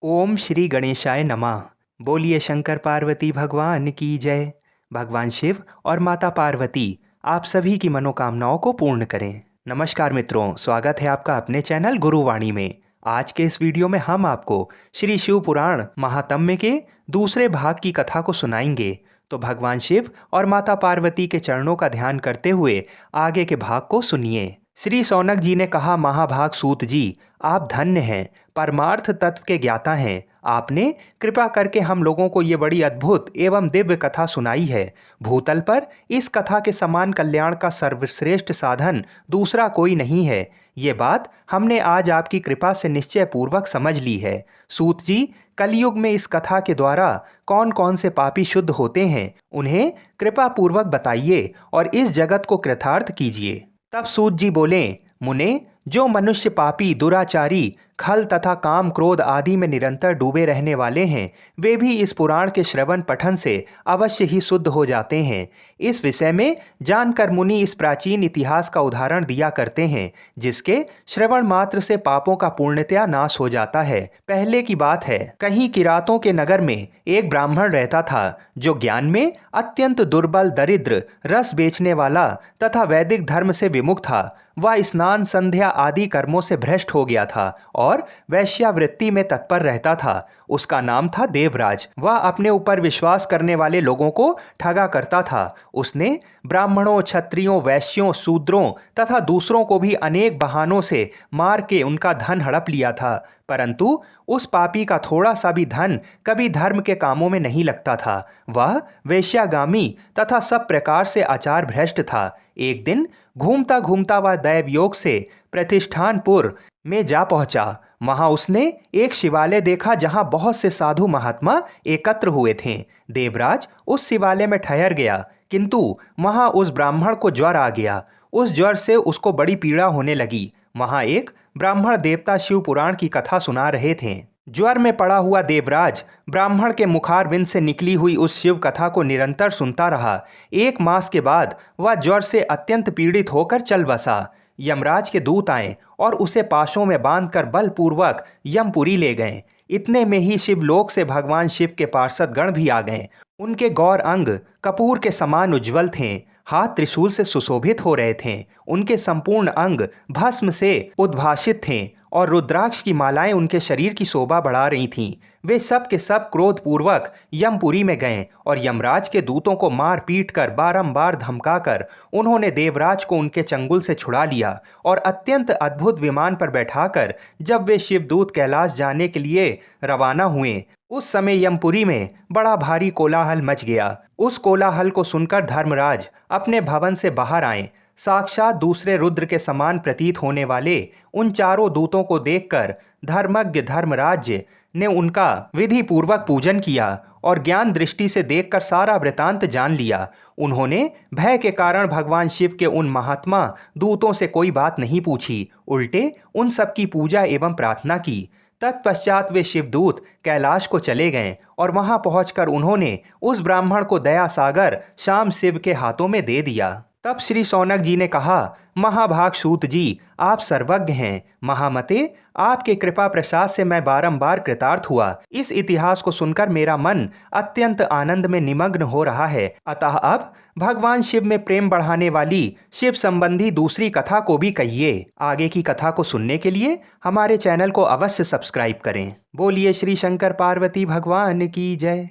ओम श्री गणेशाय नमः। बोलिए शंकर पार्वती भगवान की जय। भगवान शिव और माता पार्वती आप सभी की मनोकामनाओं को पूर्ण करें। नमस्कार मित्रों, स्वागत है आपका अपने चैनल गुरुवाणी में। आज के इस वीडियो में हम आपको श्री शिव पुराण महात्म्य के दूसरे भाग की कथा को सुनाएंगे। तो भगवान शिव और माता पार्वती के चरणों का ध्यान करते हुए आगे के भाग को सुनिए। श्री शौनक जी ने कहा, महाभाग सूत जी, आप धन्य हैं, परमार्थ तत्व के ज्ञाता हैं। आपने कृपा करके हम लोगों को ये बड़ी अद्भुत एवं दिव्य कथा सुनाई है। भूतल पर इस कथा के समान कल्याण का सर्वश्रेष्ठ साधन दूसरा कोई नहीं है। ये बात हमने आज आपकी कृपा से निश्चय पूर्वक समझ ली है। सूत जी, कलयुग में इस कथा के द्वारा कौन कौन से पापी शुद्ध होते हैं, उन्हें कृपा पूर्वक बताइए और इस जगत को कृतार्थ कीजिए। तब सूत जी बोले, मुने, जो मनुष्य पापी, दुराचारी, खल तथा काम क्रोध आदि में निरंतर डूबे रहने वाले हैं, वे भी इस पुराण के श्रवण पठन से अवश्य ही शुद्ध हो जाते हैं। इस विषय में जानकर मुनि इस प्राचीन इतिहास का उदाहरण दिया करते हैं, जिसके श्रवण मात्र से पापों का पूर्णतया नाश हो जाता है। पहले की बात है, कहीं किरातों के नगर में एक ब्राह्मण रहता था, जो ज्ञान में अत्यंत दुर्बल, दरिद्र, रस बेचने वाला तथा वैदिक धर्म से विमुख था। वह स्नान, संध्या आदि कर्मों से भ्रष्ट हो गया था और वैश्यावृत्ति में तत्पर रहता था। उसका नाम था देवराज। वह अपने ऊपर विश्वास करने वाले लोगों को ठगा करता था। उसने ब्राह्मणों, क्षत्रियों, वैश्यों, शूद्रों तथा दूसरों को भी अनेक बहानों से मार के उनका धन हड़प लिया था, परंतु उस पापी का थोड़ा सा भी धन कभी धर्म के कामों में नहीं लगता था। वह वेश्यागामी तथा सब प्रकार से आचार भ्रष्ट था। एक दिन घूमता घूमता वह दैवयोग से प्रतिष्ठानपुर में जा पहुंचा। वहां उसने एक शिवालय देखा, जहां बहुत से साधु महात्मा एकत्र हुए थे। देवराज उस शिवालय में ठहर गया, किंतु वहां उस ब्राह्मण को ज्वर आ गया। उस ज्वर से उसको बड़ी पीड़ा होने लगी। वहां एक ब्राह्मण देवता शिव पुराण की कथा सुना रहे थे। ज्वर में पड़ा हुआ देवराज ब्राह्मण के मुखारविंद से निकली हुई उस शिव कथा को निरंतर सुनता रहा। 1 मास के बाद वह ज्वर से अत्यंत पीड़ित होकर चल बसा। यमराज के दूत आए और उसे पाशों में बांधकर बलपूर्वक यमपुरी ले गए। इतने में ही शिवलोक से भगवान शिव के पार्षद गण भी आ गए। उनके गौर अंग कपूर के समान उज्जवल थे, हाथ त्रिशूल से सुशोभित हो रहे थे। उनके संपूर्ण अंग भस्म से उद्भासित थे और रुद्राक्ष की मालाएं उनके शरीर की शोभा बढ़ा रही थीं। वे सब के सब क्रोधपूर्वक यमपुरी में गए और यमराज के दूतों को मार पीट कर बारंबार धमकाकर उन्होंने देवराज को उनके चंगुल से छुड़ा लिया और अत्यंत अद्भुत विमान पर बैठाकर जब वे शिवदूत कैलाश जाने के लिए रवाना हुए, उस समय यमपुरी में बड़ा भारी कोलाहल मच गया। उस कोलाहल को सुनकर धर्मराज अपने भवन से बाहर आए। साक्षात दूसरे रुद्र के समान प्रतीत होने वाले उन चारों दूतों को देखकर धर्मज्ञ धर्मराज ने उनका विधि पूर्वक पूजन किया और ज्ञान दृष्टि से देखकर सारा वृतांत जान लिया। उन्होंने भय के कारण भगवान शिव के उन महात्मा दूतों से कोई बात नहीं पूछी, उल्टे उन सब की पूजा एवं प्रार्थना की। तत्पश्चात वे शिवदूत कैलाश को चले गए और वहां पहुंचकर उन्होंने उस ब्राह्मण को दया सागर शाम शिव के हाथों में दे दिया। तब श्री शौनक जी ने कहा, महाभाग सूत जी, आप सर्वज्ञ हैं। महामते, आपके कृपा प्रसाद से मैं बारंबार कृतार्थ हुआ। इस इतिहास को सुनकर मेरा मन अत्यंत आनंद में निमग्न हो रहा है। अतः अब भगवान शिव में प्रेम बढ़ाने वाली शिव संबंधी दूसरी कथा को भी कहिए। आगे की कथा को सुनने के लिए हमारे चैनल को अवश्य सब्सक्राइब करें। बोलिए श्री शंकर पार्वती भगवान की जय।